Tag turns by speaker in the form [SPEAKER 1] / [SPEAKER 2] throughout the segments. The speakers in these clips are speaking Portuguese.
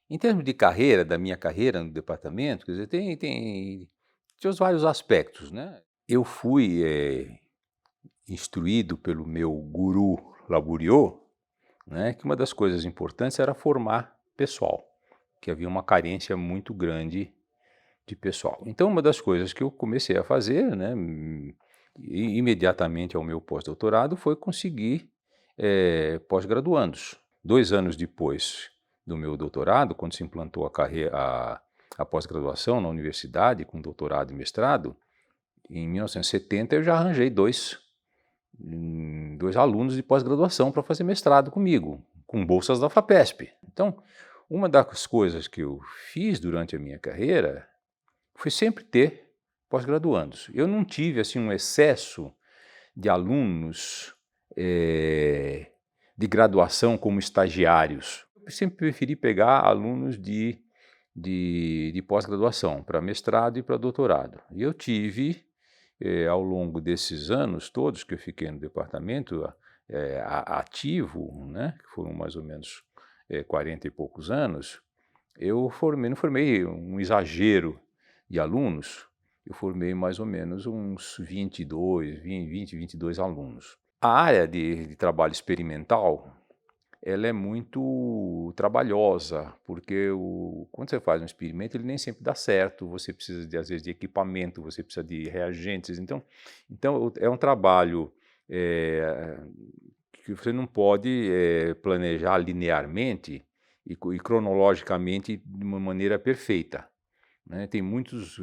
[SPEAKER 1] Em termos de carreira, da minha carreira no departamento, quer dizer, tem os vários aspectos, né. Eu fui, instruído pelo meu guru Laboriot, né, que uma das coisas importantes era formar pessoal, que havia uma carência muito grande de pessoal. Então uma das coisas que eu comecei a fazer, né, imediatamente ao meu pós-doutorado foi conseguir, pós-graduandos. 2 anos depois do meu doutorado, quando se implantou a pós-graduação na universidade com doutorado e mestrado, em 1970 eu já arranjei 2 alunos de pós-graduação para fazer mestrado comigo, com bolsas da FAPESP. Então, uma das coisas que eu fiz durante a minha carreira foi sempre ter pós-graduandos. Eu não tive, assim, um excesso de alunos, de graduação como estagiários. Eu sempre preferi pegar alunos de pós-graduação, para mestrado e para doutorado. E eu tive, ao longo desses anos todos que eu fiquei no departamento, ativo, né, que foram mais ou menos, 40 e poucos anos, não formei um exagero de alunos, eu formei mais ou menos uns 22 alunos. A área de trabalho experimental, ela é muito trabalhosa, porque quando você faz um experimento, ele nem sempre dá certo, você precisa às vezes de equipamento, você precisa de reagentes, então é um trabalho, eh, que você não pode, planejar linearmente e cronologicamente de uma maneira perfeita, né, tem muitos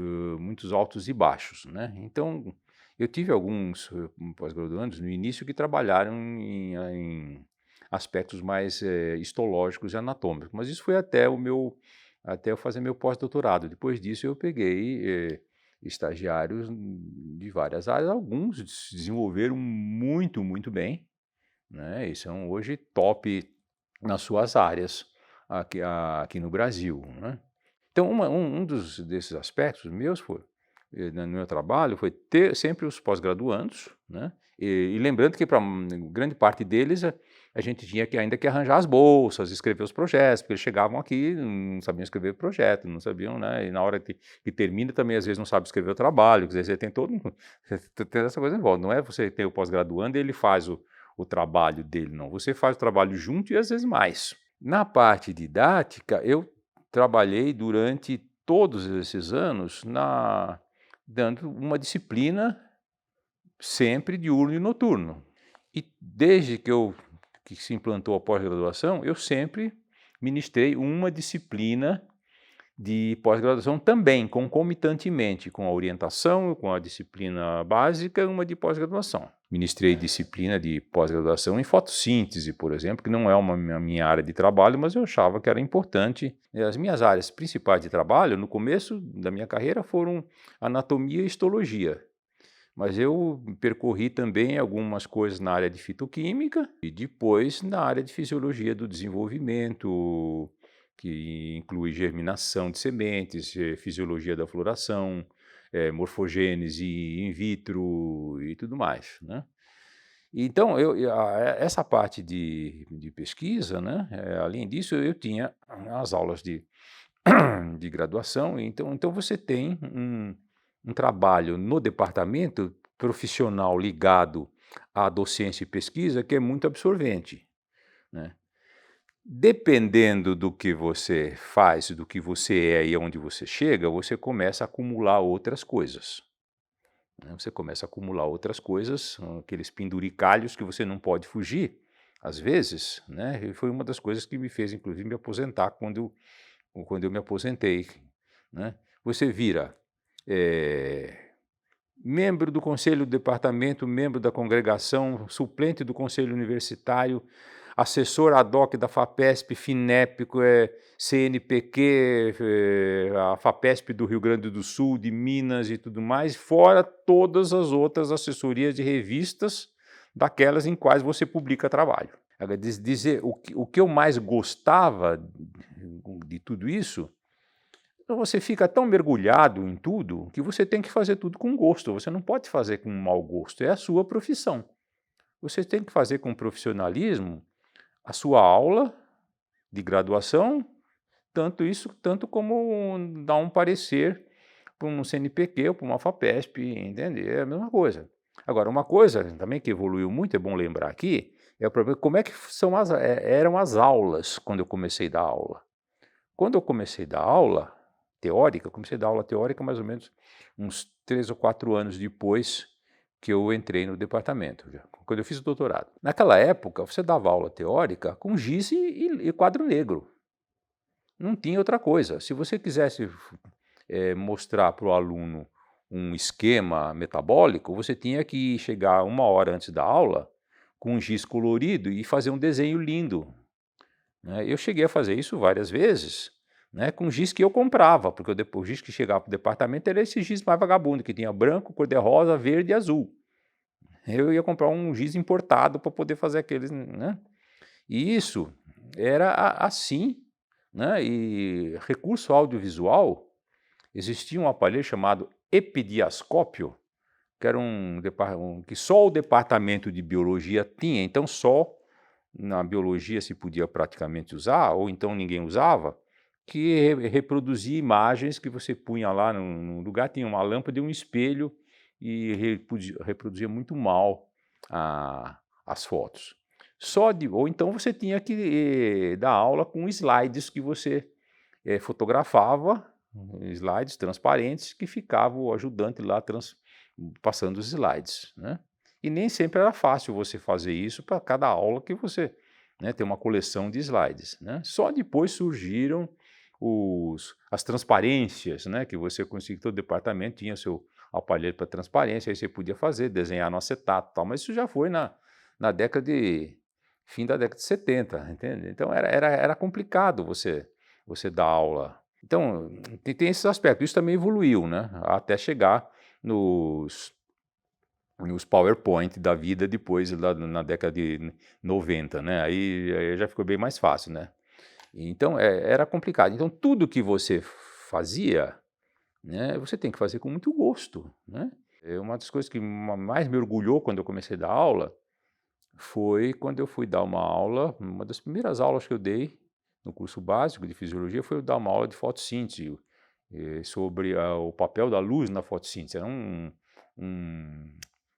[SPEAKER 1] altos e baixos, né. Então, eu tive alguns, pós-graduandos no início que trabalharam em aspectos mais, histológicos e anatômicos, mas isso foi até eu fazer meu pós-doutorado. Depois disso eu peguei, estagiários de várias áreas, alguns se desenvolveram muito, muito bem, né, e são hoje top nas suas áreas aqui no Brasil, né. Então desses aspectos meus foi, no meu trabalho, foi ter sempre os pós-graduandos, né, e lembrando que para grande parte deles a gente tinha que ainda que arranjar as bolsas, escrever os projetos, porque eles chegavam aqui, não sabiam escrever projeto, não sabiam, né, e na hora que termina também às vezes não sabe escrever o trabalho, quer dizer, você tem todo você tem essa coisa em volta, não é você ter o pós-graduando e ele faz o trabalho dele, não, você faz o trabalho junto e às vezes mais. Na parte didática, eu trabalhei durante todos esses anos dando uma disciplina sempre diurno e noturno. E desde que se implantou a pós-graduação, eu sempre ministrei uma disciplina de pós-graduação também, concomitantemente com a orientação, com a disciplina básica, uma de pós-graduação. Ministrei disciplina de pós-graduação em fotossíntese, por exemplo, que não é a minha área de trabalho, mas eu achava que era importante. As minhas áreas principais de trabalho, no começo da minha carreira, foram anatomia e histologia. Mas eu percorri também algumas coisas na área de fitoquímica e depois na área de fisiologia do desenvolvimento, que inclui germinação de sementes, fisiologia da floração, morfogênese in vitro e tudo mais, né. Então essa parte de pesquisa, né, além disso eu tinha as aulas de graduação, então você tem um trabalho no departamento profissional ligado à docência e pesquisa que é muito absorvente, né. Dependendo do que você faz, do que você é e aonde você chega, você começa a acumular outras coisas, né, você começa a acumular outras coisas, aqueles penduricalhos que você não pode fugir, às vezes, né, e foi uma das coisas que me fez inclusive me aposentar quando eu me aposentei, né. Você vira, membro do conselho do departamento, membro da congregação, suplente do conselho universitário, assessor ad hoc da FAPESP, FINEP, CNPq, a FAPESP do Rio Grande do Sul, de Minas e tudo mais, fora todas as outras assessorias de revistas, daquelas em quais você publica trabalho. Agora dizer o que eu mais gostava de tudo isso, então você fica tão mergulhado em tudo, que você tem que fazer tudo com gosto, você não pode fazer com mau gosto, é a sua profissão. Você tem que fazer com profissionalismo a sua aula de graduação, tanto como dar um parecer para um CNPq ou para uma FAPESP, entende? É a mesma coisa. Agora, uma coisa também que evoluiu muito, é bom lembrar aqui, é o problema como é que eram as aulas quando eu comecei a dar aula. Quando eu comecei a dar aula teórica, eu comecei a dar aula teórica mais ou menos uns 3 ou 4 anos depois que eu entrei no departamento, quando eu fiz o doutorado. Naquela época, você dava aula teórica com giz e quadro negro. Não tinha outra coisa. Se você quisesse mostrar para o aluno um esquema metabólico, você tinha que chegar 1 hora antes da aula com um giz colorido e fazer um desenho lindo, né. Eu cheguei a fazer isso várias vezes, né, com giz que eu comprava, porque o giz que chegava para o departamento era esse giz mais vagabundo, que tinha branco, cor-de-rosa, verde e azul. Eu ia comprar um giz importado para poder fazer aqueles, né. E isso era assim, né, e recurso audiovisual, existia um aparelho chamado epidiascópio, que era que só o departamento de biologia tinha, então só na biologia se podia praticamente usar, ou então ninguém usava, que reproduzia imagens que você punha lá no lugar, tinha uma lâmpada e um espelho, e reproduzia muito mal as fotos. Ou então você tinha que dar aula com slides que você fotografava, slides transparentes, que ficava o ajudante lá passando os slides, né. E nem sempre era fácil você fazer isso para cada aula que você, né, tem uma coleção de slides, né. Só depois surgiram as transparências, né, que você conseguia, todo departamento tinha seu aparelho para transparência, aí você podia fazer, desenhar no acetato e tal, mas isso já foi na década de fim da década de 70, entende. Então era complicado você dar aula. Então, tem esses aspectos, isso também evoluiu, né, até chegar nos PowerPoint da vida depois lá na década de 90, né, aí já ficou bem mais fácil, né. Então, era complicado. Então tudo que você fazia, né, você tem que fazer com muito gosto, né. Uma das coisas que mais me orgulhou quando eu comecei a dar aula, foi quando eu fui dar uma das primeiras aulas que eu dei no curso básico de fisiologia, foi eu dar uma aula de fotossíntese, sobre o papel da luz na fotossíntese. Era um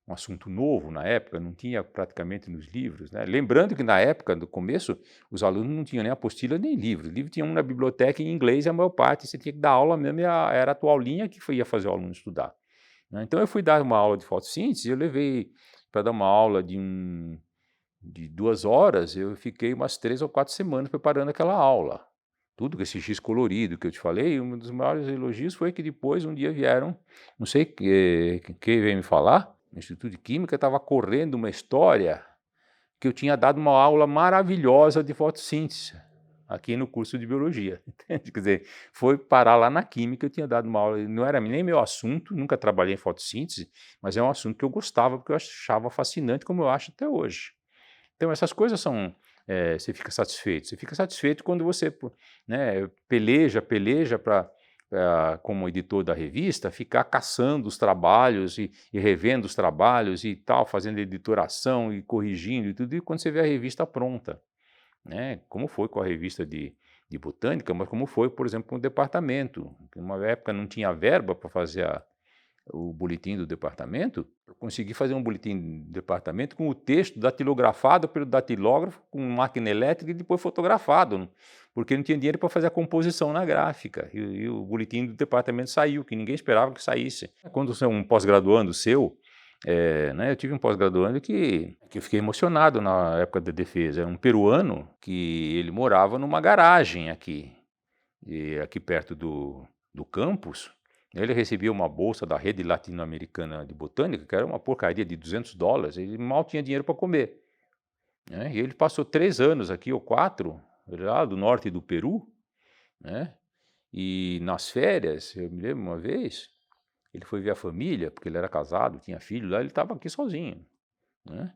[SPEAKER 1] um assunto novo na época, não tinha praticamente nos livros, né. Lembrando que na época, no começo, os alunos não tinham nem apostila nem livro. O livro tinha um na biblioteca em inglês e a maior parte você tinha que dar aula mesmo, era a tua aulinha que ia fazer o aluno estudar, né. Então eu fui dar uma aula de fotossíntese, eu levei para dar uma aula de 2 horas, eu fiquei umas 3 ou 4 semanas preparando aquela aula. Tudo com esse giz colorido que eu te falei, um dos maiores elogios foi que depois um dia vieram, não sei quem veio me falar, no Instituto de Química, estava correndo uma história que eu tinha dado uma aula maravilhosa de fotossíntese, aqui no curso de biologia, entende? Quer dizer, foi parar lá na química, eu tinha dado uma aula, não era nem meu assunto, nunca trabalhei em fotossíntese, mas é um assunto que eu gostava, porque eu achava fascinante, como eu acho até hoje. Então essas coisas são, você fica satisfeito quando você né, peleja para, como editor da revista, ficar caçando os trabalhos e revendo os trabalhos e tal, fazendo editoração e corrigindo e tudo, e quando você vê a revista pronta, né, como foi com a revista de botânica, mas como foi, por exemplo, com o departamento, que numa época não tinha verba para fazer o boletim do departamento, eu consegui fazer um boletim do departamento com o texto datilografado pelo datilógrafo, com máquina elétrica e depois fotografado, porque não tinha dinheiro para fazer a composição na gráfica, e o boletim do departamento saiu, que ninguém esperava que saísse. Quando você é um pós-graduando seu, né, eu tive um pós-graduando que eu fiquei emocionado na época da defesa, era um peruano que ele morava numa garagem aqui perto do campus. Ele recebia uma bolsa da Rede Latino-Americana de Botânica, que era uma porcaria de $200, ele mal tinha dinheiro para comer, né, e ele passou 3 anos aqui, ou 4, lá do norte do Peru, né, e nas férias, eu me lembro uma vez, ele foi ver a família, porque ele era casado, tinha filho lá, ele estava aqui sozinho, né,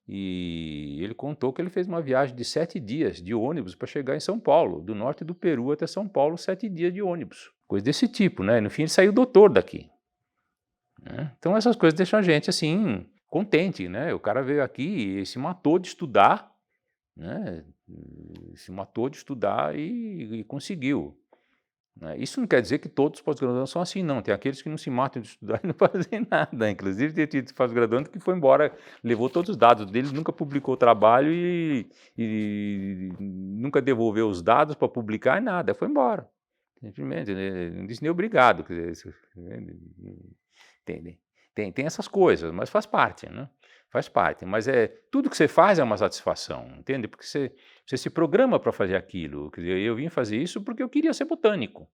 [SPEAKER 1] e ele contou que ele fez uma viagem de 7 dias de ônibus para chegar em São Paulo, do norte do Peru até São Paulo, 7 dias de ônibus, coisa desse tipo, né, no fim ele saiu doutor daqui, né. Então essas coisas deixam a gente, assim, contente, né, o cara veio aqui e se matou de estudar, né, Se matou de estudar e conseguiu, né. Isso não quer dizer que todos os pós-graduandos são assim não, tem aqueles que não se matam de estudar e não fazem nada, inclusive tem tido pós-graduando que foi embora, levou todos os dados deles, nunca publicou o trabalho e nunca devolveu os dados para publicar e nada, foi embora, simplesmente, não disse nem obrigado, quer dizer, entende. Tem essas coisas, mas faz parte, né, faz parte, mas tudo que você faz é uma satisfação, entende, porque você se programa para fazer aquilo, quer dizer, eu vim fazer isso porque eu queria ser botânico,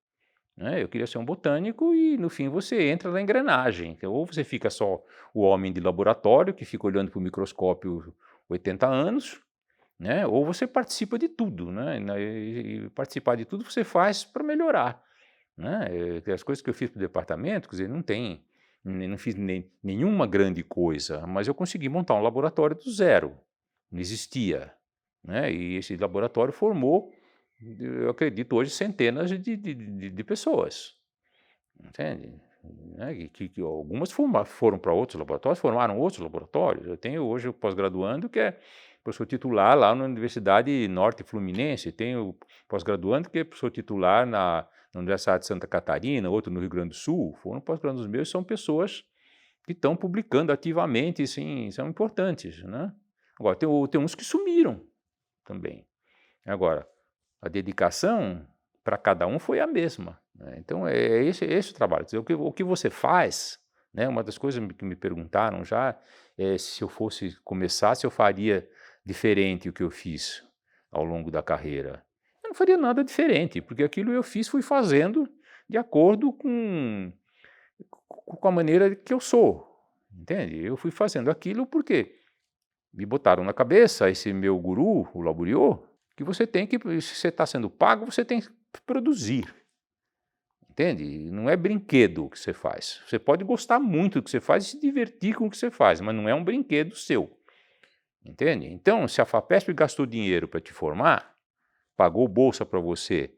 [SPEAKER 1] né, eu queria ser um botânico e no fim você entra na engrenagem, então ou você fica só o homem de laboratório que fica olhando para o microscópio 80 anos, né, ou você participa de tudo, né, e participar de tudo você faz para melhorar, né, as coisas que eu fiz para o departamento, quer dizer, não fiz nenhuma grande coisa, mas eu consegui montar um laboratório do zero, não existia, né, e esse laboratório formou, eu acredito hoje, centenas de pessoas, entende, né, que algumas foram para outros laboratórios, formaram outros laboratórios. Eu tenho hoje o pós-graduando que é professor titular lá na Universidade Norte Fluminense, tenho pós-graduando que é professor titular na Universidade de Santa Catarina, outro no Rio Grande do Sul, foram pós-graduandos meus, são pessoas que estão publicando ativamente, sim, são importantes, né. Agora tem uns que sumiram também. Agora, a dedicação para cada um foi a mesma, né, então é esse o trabalho, quer dizer, o que você faz, né, uma das coisas que me perguntaram já, é se eu fosse começar, se eu faria diferente o que eu fiz ao longo da carreira. Eu não faria nada diferente, porque aquilo eu fiz, fui fazendo de acordo com a maneira que eu sou, entende? Eu fui fazendo aquilo porque me botaram na cabeça, esse meu guru, o Laboriot, que você tem que, se você está sendo pago, você tem que produzir, entende? Não é brinquedo o que você faz. Você pode gostar muito do que você faz e se divertir com o que você faz, mas não é um brinquedo seu, entende? Então, se a FAPESP gastou dinheiro para te formar, pagou bolsa para você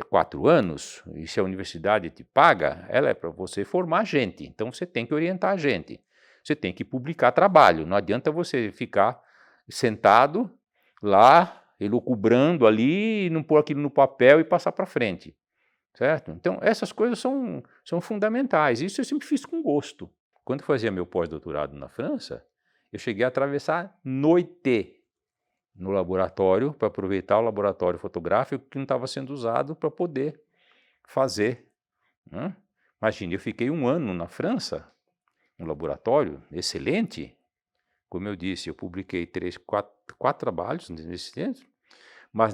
[SPEAKER 1] 4 anos, e se a universidade te paga, ela é para você formar gente, então você tem que orientar a gente. Você tem que publicar trabalho, não adianta você ficar sentado lá, elucubrando ali, e não pôr aquilo no papel e passar para frente, certo? Então essas coisas são fundamentais, isso eu sempre fiz com gosto. Quando eu fazia meu pós-doutorado na França, eu cheguei a atravessar noite no laboratório, para aproveitar o laboratório fotográfico que não estava sendo usado para poder fazer, né. Imagine, eu fiquei 1 ano na França, um laboratório excelente, como eu disse, eu publiquei 4 trabalhos nesse tempo, mas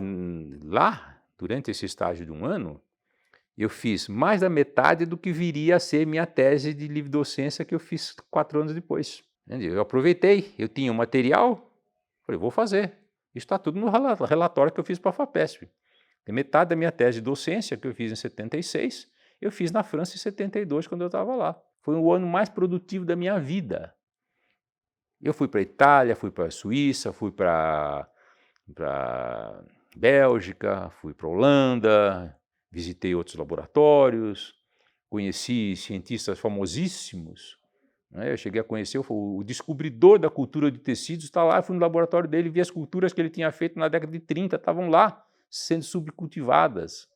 [SPEAKER 1] lá, durante esse estágio de 1 ano, eu fiz mais da metade do que viria a ser minha tese de livre docência que eu fiz 4 anos depois, entende. Eu aproveitei, eu tinha o material, falei: "Vou fazer". Isso está tudo no relatório que eu fiz para a FAPESP. E metade da minha tese de docência, que eu fiz em 76, eu fiz na França em 72, quando eu estava lá. Foi o ano mais produtivo da minha vida. Eu fui para a Itália, fui para a Suíça, fui para Bélgica, fui para a Holanda, visitei outros laboratórios, conheci cientistas famosíssimos, né, eu cheguei a conhecer o descobridor da cultura de tecidos, está lá, eu fui no laboratório dele, vi as culturas que ele tinha feito na década de 30, estavam lá, sendo subcultivadas.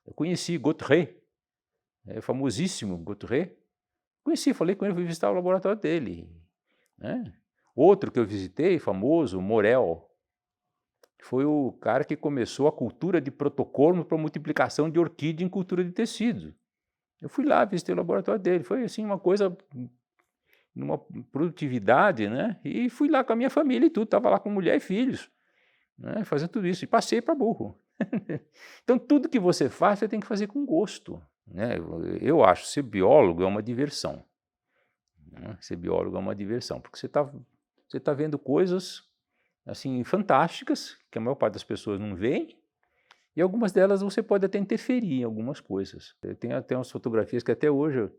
[SPEAKER 1] Eu conheci Gautret, famosíssimo Gautret, conheci, falei com ele, fui visitar o laboratório dele, né. Outro que eu visitei, famoso, Morel, foi o cara que começou a cultura de protocolo para multiplicação de orquídea em cultura de tecido. Eu fui lá, visitei o laboratório dele, foi assim uma coisa, numa produtividade, né, e fui lá com a minha família e tudo, estava lá com mulher e filhos, né, fazendo tudo isso, e passei para burro. Então tudo que você faz, você tem que fazer com gosto, né, eu acho, ser biólogo é uma diversão, né, ser biólogo é uma diversão, porque você tá vendo coisas, assim, fantásticas, que a maior parte das pessoas não veem, e algumas delas você pode até interferir em algumas coisas. Tem até umas fotografias que até hoje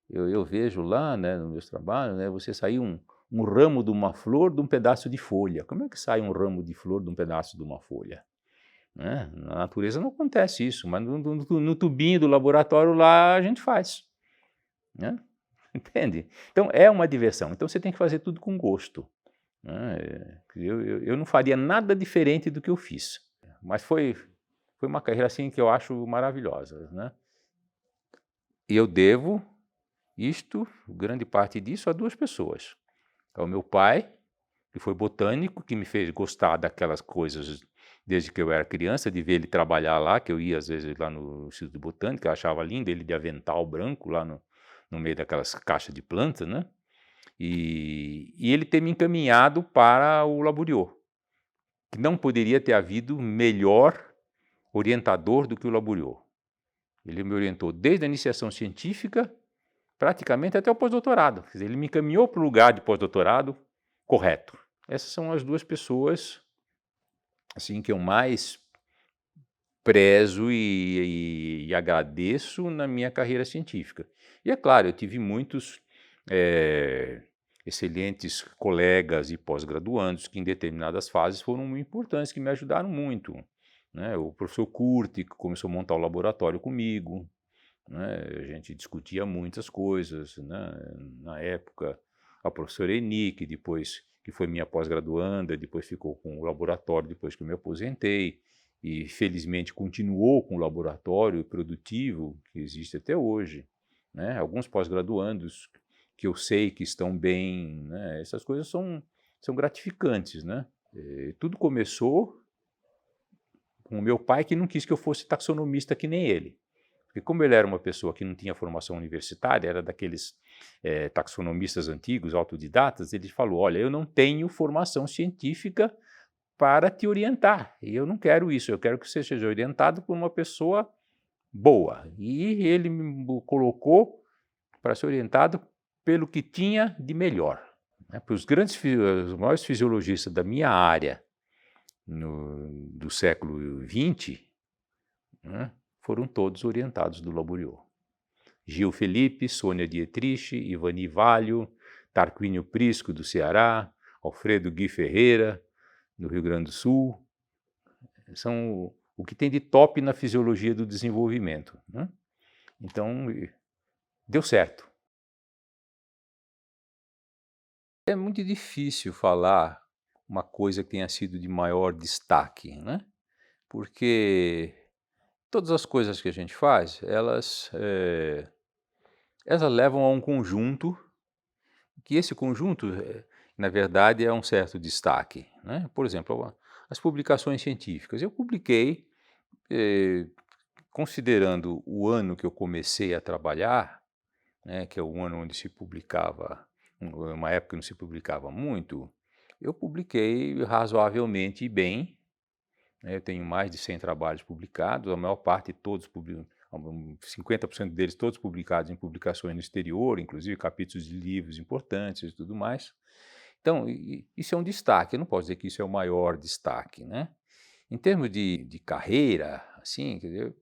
[SPEAKER 1] eu vejo lá, né, nos meus trabalhos, né, você sair um ramo de uma flor de um pedaço de folha. Como é que sai um ramo de flor de um pedaço de uma folha? Né? Na natureza não acontece isso, mas no tubinho do laboratório lá a gente faz, né? Entende? Então é uma diversão, então você tem que fazer tudo com gosto, né, eu não faria nada diferente do que eu fiz, mas foi uma carreira, assim, que eu acho maravilhosa, né. E eu devo isto, grande parte disso, a 2 pessoas. Ao meu pai, que foi botânico, que me fez gostar daquelas coisas desde que eu era criança, de ver ele trabalhar lá, que eu ia às vezes lá no Instituto de Botânica, eu achava lindo ele de avental branco lá no meio daquelas caixas de planta, né. E ele ter me encaminhado para o Laboriot, que não poderia ter havido melhor orientador do que o Laboriot. Ele me orientou desde a iniciação científica, praticamente até o pós-doutorado. Quer dizer, ele me encaminhou para o lugar de pós-doutorado correto. Essas são as 2 pessoas, assim, que eu mais prezo e agradeço na minha carreira científica. E é claro, eu tive muitos, eh, excelentes colegas e pós-graduandos que em determinadas fases foram muito importantes, que me ajudaram muito, né. O professor Curti, que começou a montar o laboratório comigo, né, a gente discutia muitas coisas, né, na época, a professora Eni, que depois que foi minha pós-graduanda, depois ficou com o laboratório depois que eu me aposentei, e felizmente continuou com o laboratório produtivo que existe até hoje, né, alguns pós-graduandos que eu sei que estão bem, né, essas coisas são gratificantes, né. Tudo começou com o meu pai, que não quis que eu fosse taxonomista que nem ele. Porque como ele era uma pessoa que não tinha formação universitária, era daqueles taxonomistas antigos, autodidatas, ele falou: olha, eu não tenho formação científica para te orientar, e eu não quero isso, eu quero que você seja orientado por uma pessoa boa. E ele me colocou para ser orientado pelo que tinha de melhor, né? Para os maiores fisiologistas da minha área do século XX, né, foram todos orientados do Laboriot. Gil Felipe, Sônia Dietrich, Ivani Valho, Tarquínio Prisco, do Ceará, Alfredo Gui Ferreira, do Rio Grande do Sul, são o que tem de top na fisiologia do desenvolvimento, né. Então, deu certo. É muito difícil falar uma coisa que tenha sido de maior destaque, né, porque todas as coisas que a gente faz, elas levam a um conjunto, que esse conjunto, na verdade, é um certo destaque, né. Por exemplo, as publicações científicas. Eu publiquei, eh, considerando o ano que eu comecei a trabalhar, né, que é o ano onde se publicava, uma época que não se publicava muito, eu publiquei razoavelmente bem, né. Eu tenho mais de 100 trabalhos publicados, a maior parte todos 50% deles todos publicados em publicações no exterior, inclusive capítulos de livros importantes e tudo mais. Então, isso é um destaque, eu não posso dizer que isso é o maior destaque, né. Em termos de carreira, assim, quer dizer,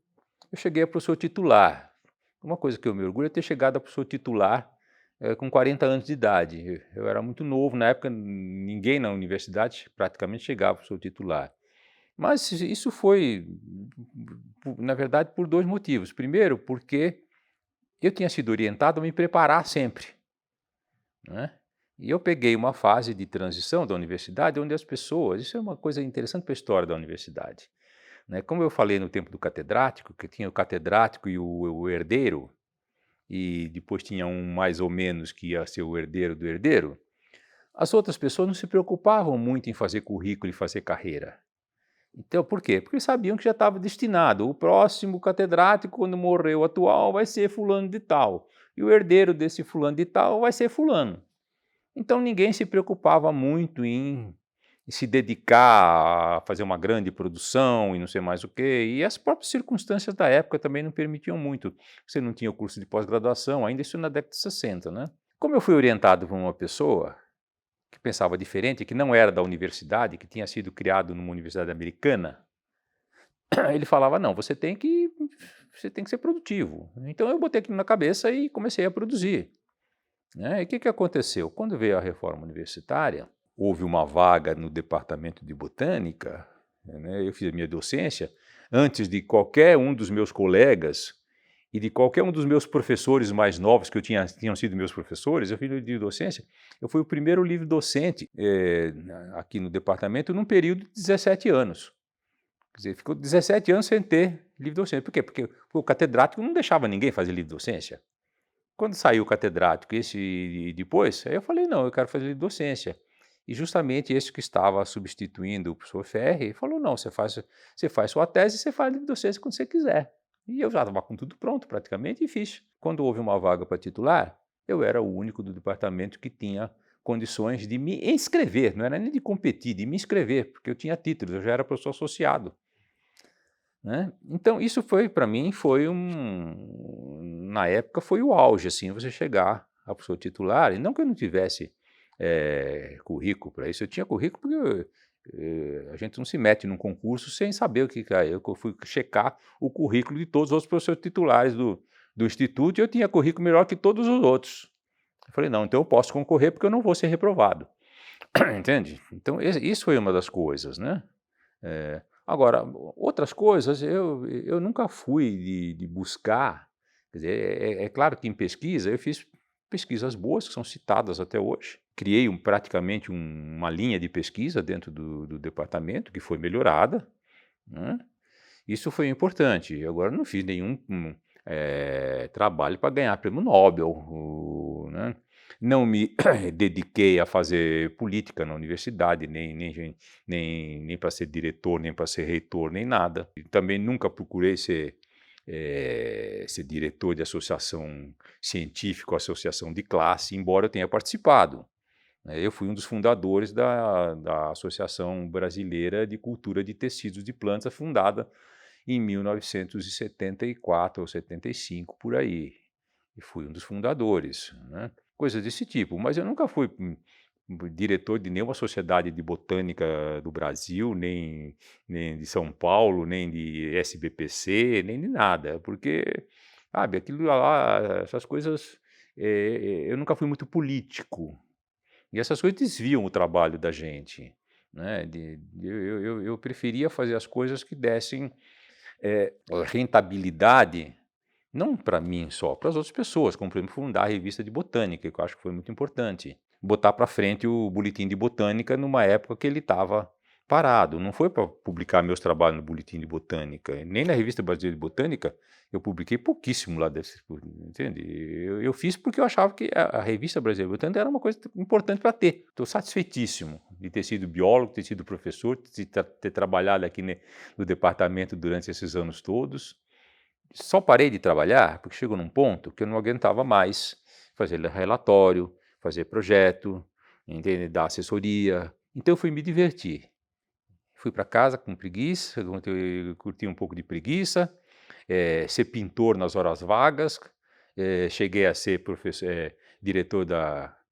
[SPEAKER 1] eu cheguei a professor titular. Uma coisa que eu me orgulho é ter chegado a professor titular, com 40 anos de idade. Eu era muito novo, na época ninguém na universidade praticamente chegava a professor titular. Mas isso foi, na verdade, por 2 motivos. Primeiro, porque eu tinha sido orientado a me preparar sempre, né. E eu peguei uma fase de transição da universidade onde as pessoas, isso é uma coisa interessante para a história da universidade, né, como eu falei no tempo do catedrático, que tinha o catedrático e o herdeiro, e depois tinha um mais ou menos que ia ser o herdeiro do herdeiro, as outras pessoas não se preocupavam muito em fazer currículo e fazer carreira. Então, por quê? Porque sabiam que já estava destinado. O próximo catedrático, quando morrer o atual, vai ser fulano de tal. E o herdeiro desse fulano de tal vai ser fulano. Então ninguém se preocupava muito em se dedicar a fazer uma grande produção e não sei mais o quê. E as próprias circunstâncias da época também não permitiam muito. Você não tinha o curso de pós-graduação, ainda isso na década de 60, né? Como eu fui orientado por uma pessoa que pensava diferente, que não era da universidade, que tinha sido criado numa universidade americana, ele falava: "Não, você tem que ser produtivo". Então eu botei aquilo na cabeça e comecei a produzir, né. E o que que aconteceu? Quando veio a reforma universitária, houve uma vaga no departamento de botânica, né, eu fiz a minha docência, antes de qualquer um dos meus colegas e de qualquer um dos meus professores mais novos que tinham sido meus professores, eu fiz de docência, eu fui o primeiro livre docente aqui no departamento num período de 17 anos. Quer dizer, ficou 17 anos sem ter livre docência. Por quê? Porque o catedrático não deixava ninguém fazer livre docência. Quando saiu o catedrático, esse depois, aí eu falei, não, eu quero fazer livre docência. E justamente esse que estava substituindo o professor Ferri falou, não, você faz sua tese e você faz livre docência quando você quiser. E eu já estava com tudo pronto praticamente e fiz. Quando houve uma vaga para titular, eu era o único do departamento que tinha condições de me inscrever, não era nem de competir, de me inscrever, porque eu tinha títulos, eu já era professor associado. Né? Então isso foi, para mim, na época foi o auge, assim, você chegar a professor titular, e não que eu não tivesse currículo para isso, eu tinha currículo porque a gente não se mete num concurso sem saber o que é. Eu fui checar o currículo de todos os outros professores titulares do instituto e eu tinha currículo melhor que todos os outros. Eu falei, não, então eu posso concorrer porque eu não vou ser reprovado. Entende? Então isso foi uma das coisas, né? Agora, outras coisas eu nunca fui de buscar, quer dizer, é claro que em pesquisa eu fiz pesquisas boas que são citadas até hoje. Criei praticamente uma linha de pesquisa dentro do departamento que foi melhorada, né? Isso foi importante. Agora não fiz nenhum trabalho para ganhar prêmio Nobel, né? Não me dediquei a fazer política na universidade, nem para ser diretor, nem para ser reitor, nem nada. E também nunca procurei ser diretor de associação científica ou associação de classe, embora eu tenha participado. Eu fui um dos fundadores da Associação Brasileira de Cultura de Tecidos de Plantas, fundada em 1974 ou 75, por aí. E fui um dos fundadores, né? Coisas desse tipo, mas eu nunca fui diretor de nenhuma sociedade de botânica do Brasil, nem de São Paulo, nem de SBPC, nem de nada, porque, sabe, aquilo lá, essas coisas, eu nunca fui muito político, e essas coisas desviam o trabalho da gente, né? Eu preferia fazer as coisas que dessem rentabilidade, não para mim só, para as outras pessoas, como por exemplo fundar a revista de botânica, que eu acho que foi muito importante. Botar para frente o boletim de botânica numa época que ele estava parado. Não foi para publicar meus trabalhos no boletim de botânica, nem na revista brasileira de botânica, eu publiquei pouquíssimo lá desse, entende? Eu fiz porque eu achava que a revista brasileira de botânica era uma coisa importante para ter. Estou satisfeitíssimo de ter sido biólogo, ter sido professor, ter trabalhado aqui no departamento durante esses anos todos. Só parei de trabalhar porque chegou num ponto que eu não aguentava mais fazer relatório, fazer projeto, entende? Dar assessoria. Então eu fui me divertir. Fui para casa com preguiça, eu curti um pouco de preguiça, ser pintor nas horas vagas, cheguei a ser diretor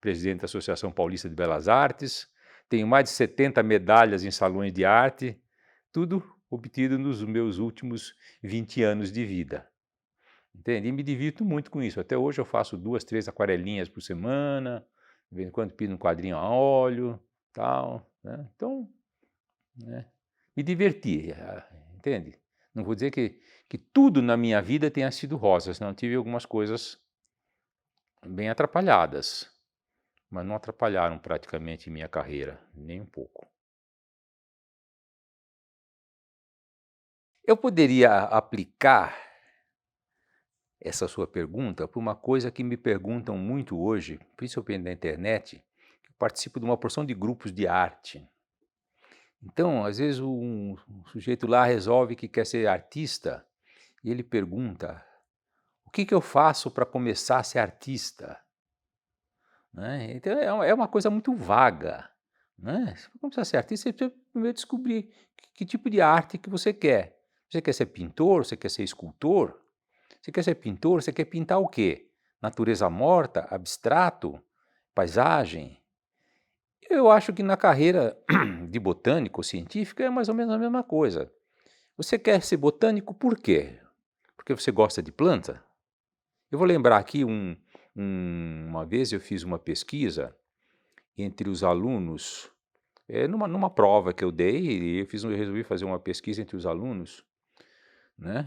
[SPEAKER 1] presidente da Associação Paulista de Belas Artes, tenho mais de 70 medalhas em salões de arte, tudo obtido nos meus últimos 20 anos de vida. Entende? E me divirto muito com isso. Até hoje eu faço 2, 3 aquarelinhas por semana, de vez em quando pinto um quadrinho a óleo, tal, né? Então, né, me diverti, entende? Não vou dizer que tudo na minha vida tenha sido rosas, não, tive algumas coisas bem atrapalhadas, mas não atrapalharam praticamente minha carreira, nem um pouco. Eu poderia aplicar essa sua pergunta para uma coisa que me perguntam muito hoje, principalmente na internet, que eu participo de uma porção de grupos de arte. Então, às vezes um sujeito lá resolve que quer ser artista e ele pergunta: "O que eu faço para começar a ser artista?", né? Então é uma coisa muito vaga, né? Se para começar a ser artista, você precisa primeiro descobrir que tipo de arte que você quer. Você quer ser pintor? Você quer ser escultor? Você quer ser pintor? Você quer pintar o quê? Natureza morta? Abstrato? Paisagem? Eu acho que na carreira de botânico ou científico é mais ou menos a mesma coisa. Você quer ser botânico por quê? Porque você gosta de planta? Eu vou lembrar aqui uma vez eu fiz uma pesquisa entre os alunos, numa prova que eu dei, e eu resolvi fazer uma pesquisa entre os alunos, né?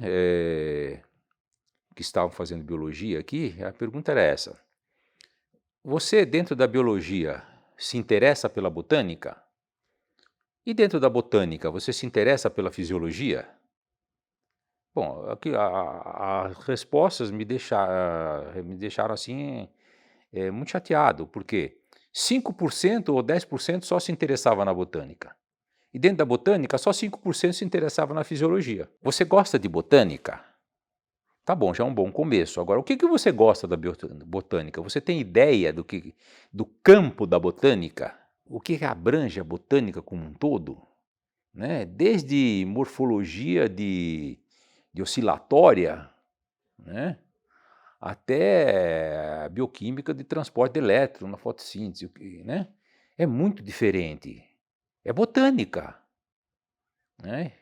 [SPEAKER 1] que estavam fazendo biologia aqui, a pergunta era essa: você, dentro da biologia, se interessa pela botânica? E dentro da botânica, você se interessa pela fisiologia? Bom, aqui as respostas me deixaram assim, muito chateado, porque 5% ou 10% só se interessava na botânica. E dentro da botânica, só 5% se interessava na fisiologia. Você gosta de botânica? Tá bom, já é um bom começo. Agora, o que que você gosta da botânica? Você tem ideia do campo da botânica? O que abrange a botânica como um todo? Né? Desde morfologia de oscilatória, né? Até bioquímica de transporte de elétron na fotossíntese, né? É muito diferente. É botânica, né?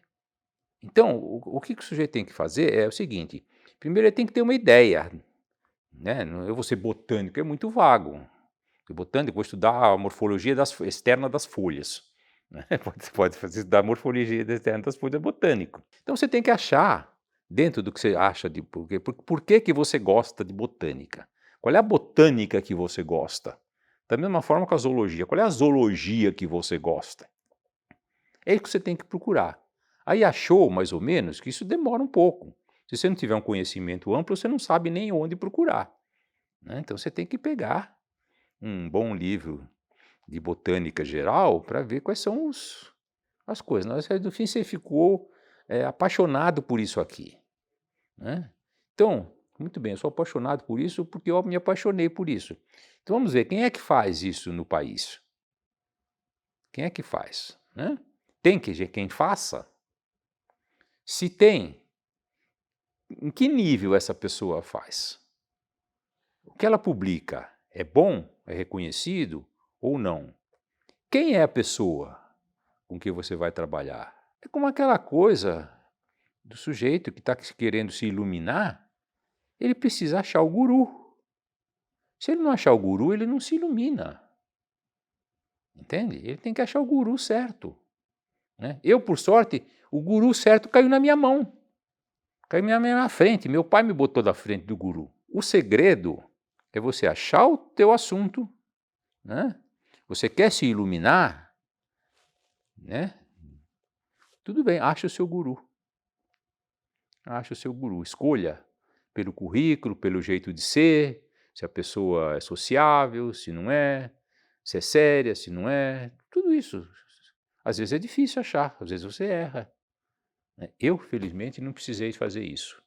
[SPEAKER 1] Então, o que que o sujeito tem que fazer é o seguinte: primeiro ele tem que ter uma ideia, né? Eu vou ser botânico, é muito vago. Botânico, vou estudar a morfologia externa das folhas, né? Pode fazer estudar a morfologia externa das folhas, é botânico. Então você tem que achar, dentro do que você acha de por que que você gosta de botânica? Qual é a botânica que você gosta? Da mesma forma com a zoologia, qual é a zoologia que você gosta? É isso que você tem que procurar. Aí achou, mais ou menos, que isso demora um pouco. Se você não tiver um conhecimento amplo, você não sabe nem onde procurar, né? Então você tem que pegar um bom livro de botânica geral para ver quais são as coisas. No fim você ficou apaixonado por isso aqui, né? Então, muito bem, eu sou apaixonado por isso porque eu me apaixonei por isso. Então vamos ver, quem é que faz isso no país? Quem é que faz, né? Tem quem faça? Se tem, em que nível essa pessoa faz? O que ela publica é bom, é reconhecido ou não? Quem é a pessoa com que você vai trabalhar? É como aquela coisa do sujeito que está querendo se iluminar, ele precisa achar o guru. Se ele não achar o guru, ele não se ilumina. Entende? Ele tem que achar o guru certo, né? Eu, por sorte, o guru certo caiu na minha mão. Caiu na minha frente. Meu pai me botou da frente do guru. O segredo é você achar o teu assunto, né? Você quer se iluminar, né? Tudo bem, acha o seu guru. Acha o seu guru. Escolha pelo currículo, pelo jeito de ser, se a pessoa é sociável, se não é, se é séria, se não é, tudo isso. Às vezes é difícil achar, às vezes você erra, né? Eu, felizmente, não precisei fazer isso.